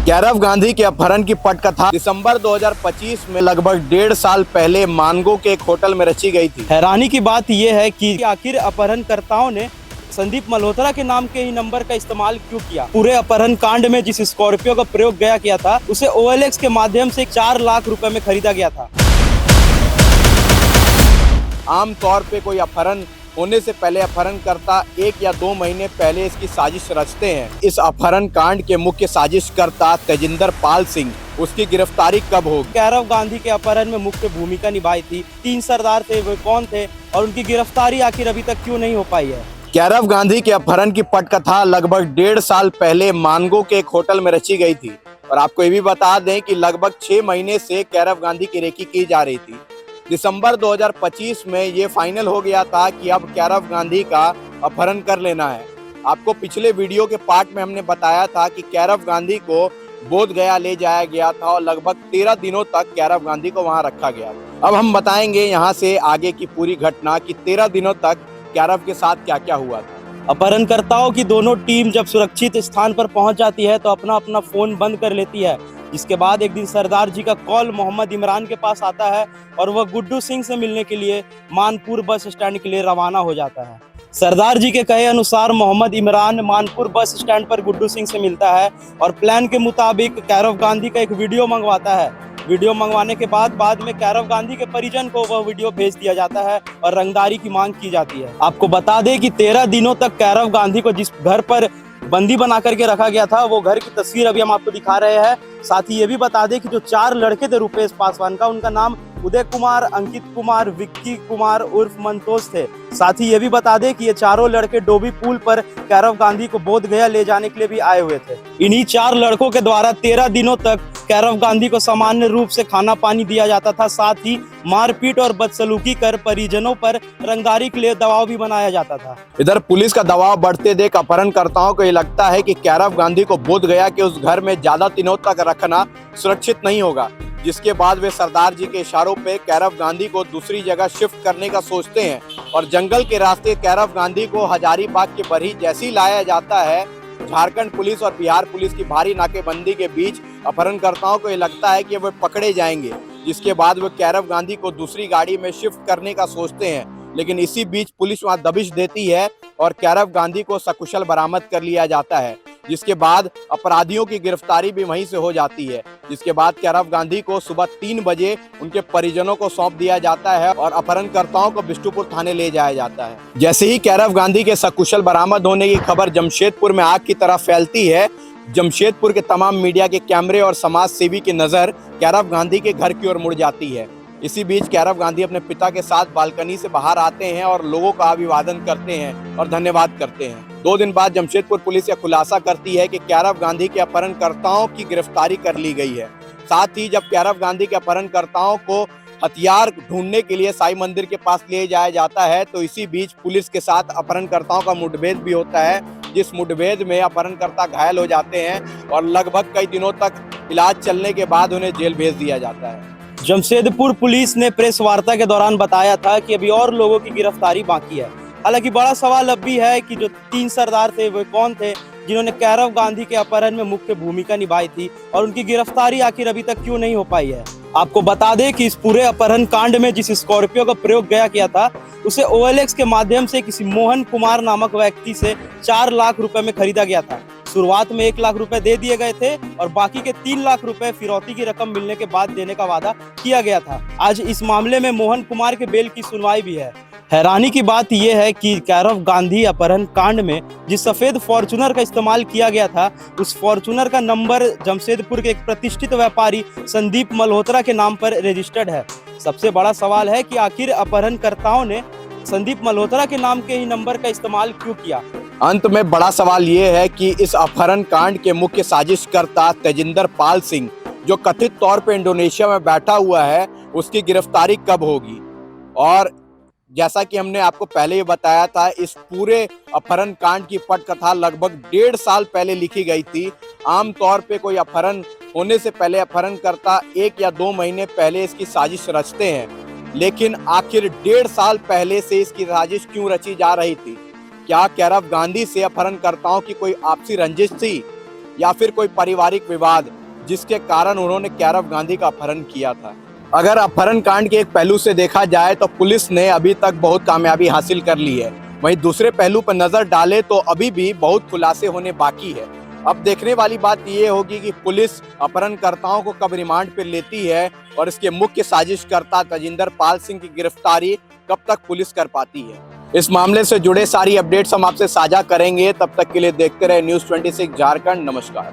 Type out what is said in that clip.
कैरव गांधी के अपहरण की पटकथा दिसंबर 2025 में लगभग 1.5 साल पहले मानगो के एक होटल में रची गई थी। हैरानी की बात यह है कि आखिर अपहरणकर्ताओं ने संदीप मल्होत्रा के नाम के ही नंबर का इस्तेमाल क्यों किया। पूरे अपहरण कांड में जिस स्कॉर्पियो का प्रयोग किया था उसे OLX के माध्यम से 4 लाख रुपए में खरीदा गया था। आमतौर पे कोई अपहरण होने से पहले अपहरणकर्ता 1 या 2 महीने पहले इसकी साजिश रचते हैं। इस अपहरण कांड के मुख्य साजिशकर्ता तेजिंदर पाल सिंह, उसकी गिरफ्तारी कब होगी? कैरव गांधी के अपहरण में मुख्य भूमिका निभाई थी। 3 सरदार थे, वे कौन थे और उनकी गिरफ्तारी आखिर अभी तक क्यों नहीं हो पाई है? कैरव गांधी के अपहरण की पटकथा लगभग 1.5 साल पहले मानगो के एक होटल में रची गई थी और आपको ये भी बता दें कि लगभग 6 महीने से कैरव गांधी की रेकी की जा रही थी। दिसंबर 2025 में ये फाइनल हो गया था कि अब कैरव गांधी का अपहरण कर लेना है। आपको पिछले वीडियो के पार्ट में हमने बताया था कि कैरव गांधी को बोध गया ले जाया गया था और लगभग 13 दिनों तक कैरव गांधी को वहां रखा गया। अब हम बताएंगे यहाँ से आगे की पूरी घटना कि 13 दिनों तक कैरव के साथ क्या क्या हुआ था। अपहरणकर्ताओं की दोनों टीम जब सुरक्षित स्थान पर पहुंच जाती है तो अपना अपना फोन बंद कर लेती है। इसके बाद एक दिन सरदार जी का कॉल मोहम्मद इमरान के पास आता है और वह गुड्डू सिंह से मिलने के लिए मानपुर बस स्टैंड के लिए रवाना हो जाता है। सरदार जी के कहे अनुसार मोहम्मद इमरान मानपुर बस स्टैंड पर गुड्डू सिंह से मिलता है और प्लान के मुताबिक कैरव गांधी का एक वीडियो मंगवाता है। वीडियो मंगवाने के बाद में कैरव गांधी के परिजन को वह वीडियो भेज दिया जाता है और रंगदारी की मांग की जाती है। आपको बता दें कि 13 दिनों तक कैरव गांधी को जिस घर पर बंदी बना करके रखा गया था वो घर की तस्वीर अभी हम आपको दिखा रहे हैं। साथ ही ये भी बता दें कि जो 4 लड़के थे रुपेश पासवान का, उनका नाम उदय कुमार, अंकित कुमार, विक्की कुमार उर्फ मंतोष थे। साथ ही ये भी बता दें कि ये चारों लड़के डोभी पुल पर कैरव गांधी को बोध गया ले जाने के लिए भी आए हुए थे। इन्हीं 4 लड़कों के द्वारा 13 दिनों तक कैरव गांधी को सामान्य रूप से खाना पानी दिया जाता था। साथ ही मारपीट और बदसलूकी कर परिजनों पर रंगदारी के लिए दबाव भी बनाया जाता था। इधर पुलिस का दबाव बढ़ते देख अपहरणकर्ताओं को ये लगता है कि कैरव गांधी को बोध गया कि उस घर में ज्यादा दिनों तक रखना सुरक्षित नहीं होगा, जिसके बाद वे सरदार जी के इशारों पे कैरव गांधी को दूसरी जगह शिफ्ट करने का सोचते हैं और जंगल के रास्ते कैरव गांधी को हजारीबाग के बरही जैसे ही लाया जाता है, झारखंड पुलिस और बिहार पुलिस की भारी नाकेबंदी के बीच अपहरणकर्ताओं को ये लगता है कि वे पकड़े जाएंगे, जिसके बाद वे कैरव गांधी को दूसरी गाड़ी में शिफ्ट करने का सोचते हैं। लेकिन इसी बीच पुलिस वहां दबिश देती है और कैरव गांधी को सकुशल बरामद कर लिया जाता है, जिसके बाद अपराधियों की गिरफ्तारी भी वहीं से हो जाती है। जिसके बाद कैरव गांधी को सुबह 3 बजे उनके परिजनों को सौंप दिया जाता है और अपहरणकर्ताओं को बिष्टुपुर थाने ले जाया जाता है। जैसे ही कैरव गांधी के सकुशल बरामद होने की खबर जमशेदपुर में आग की तरह फैलती है, जमशेदपुर के तमाम मीडिया के कैमरे और समाज सेवी की नजर कैरव गांधी के घर की ओर मुड़ जाती है। इसी बीच कैरव गांधी अपने पिता के साथ बालकनी से बाहर आते हैं और लोगों का अभिवादन करते हैं और धन्यवाद करते हैं। 2 दिन बाद जमशेदपुर पुलिस यह खुलासा करती है कि कैरव गांधी के अपहरणकर्ताओं की गिरफ्तारी कर ली गई है। साथ ही जब कैरव गांधी के अपहरणकर्ताओं को हथियार ढूंढने के लिए साई मंदिर के पास ले जाया जाता है तो इसी बीच पुलिस के साथ अपहरणकर्ताओं का मुठभेड़ भी होता है, जिस मुठभेड़ में अपहरणकर्ता घायल हो जाते हैं और लगभग कई दिनों तक इलाज चलने के बाद उन्हें जेल भेज दिया जाता है। जमशेदपुर पुलिस ने प्रेस वार्ता के दौरान बताया था कि अभी और लोगों की गिरफ्तारी बाकी है। हालांकि बड़ा सवाल अब भी है कि जो 3 सरदार थे वे कौन थे जिन्होंने कैरव गांधी के अपहरण में मुख्य भूमिका निभाई थी और उनकी गिरफ्तारी आखिर अभी तक क्यों नहीं हो पाई है। आपको बता दें कि इस पूरे अपहरण कांड में जिस स्कॉर्पियो का प्रयोग किया था उसे OLX के माध्यम से किसी मोहन कुमार नामक व्यक्ति से 4 लाख रुपए में खरीदा गया था। शुरुआत में 1 लाख रुपए दे दिए गए थे और बाकी के 3 लाख रुपए फिरौती की रकम मिलने के बाद देने का वादा किया गया था। आज इस मामले में मोहन कुमार के बेल की सुनवाई भी है। हैरानी की बात यह है कि कैरव गांधी अपहरण कांड में जिस सफेद फॉर्चूनर का इस्तेमाल किया गया था उस फॉर्चूनर का नंबर जमशेदपुर के एक प्रतिष्ठित व्यापारी संदीप मल्होत्रा के नाम पर रजिस्टर्ड है। सबसे बड़ा सवाल है कि आखिर अपहरणकर्ताओं ने संदीप मल्होत्रा के नाम के ही नंबर का इस्तेमाल क्यों किया। अंत में बड़ा सवाल ये है कि इस अपहरण कांड के मुख्य साजिशकर्ता तेजिंदर पाल सिंह, जो कथित तौर पर इंडोनेशिया में बैठा हुआ है, उसकी गिरफ्तारी कब होगी। और जैसा कि हमने आपको पहले ही बताया था, इस पूरे अपहरण कांड की पटकथा लगभग 1.5 साल पहले लिखी गई थी। आमतौर पे कोई अपहरण होने से पहले अपहरणकर्ता 1 या 2 महीने पहले इसकी साजिश रचते हैं, लेकिन आखिर 1.5 साल पहले से इसकी साजिश क्यों रची जा रही थी? क्या कैरव गांधी से अपहरणकर्ताओं की कोई आपसी रंजिश थी या फिर कोई पारिवारिक विवाद जिसके कारण उन्होंने कैरव गांधी का अपहरण किया था। अगर अपहरण कांड के एक पहलू से देखा जाए तो पुलिस ने अभी तक बहुत कामयाबी हासिल कर ली है, वहीं दूसरे पहलू पर नजर डाले तो अभी भी बहुत खुलासे होने बाकी है। अब देखने वाली बात ये होगी कि पुलिस अपहरणकर्ताओं को कब रिमांड पर लेती है और इसके मुख्य साजिशकर्ता तजिंदर पाल सिंह की गिरफ्तारी कब तक पुलिस कर पाती है। इस मामले से जुड़े सारी अपडेट्स हम आपसे साझा करेंगे। तब तक के लिए देखते रहे न्यूज़ 26 झारखंड। नमस्कार।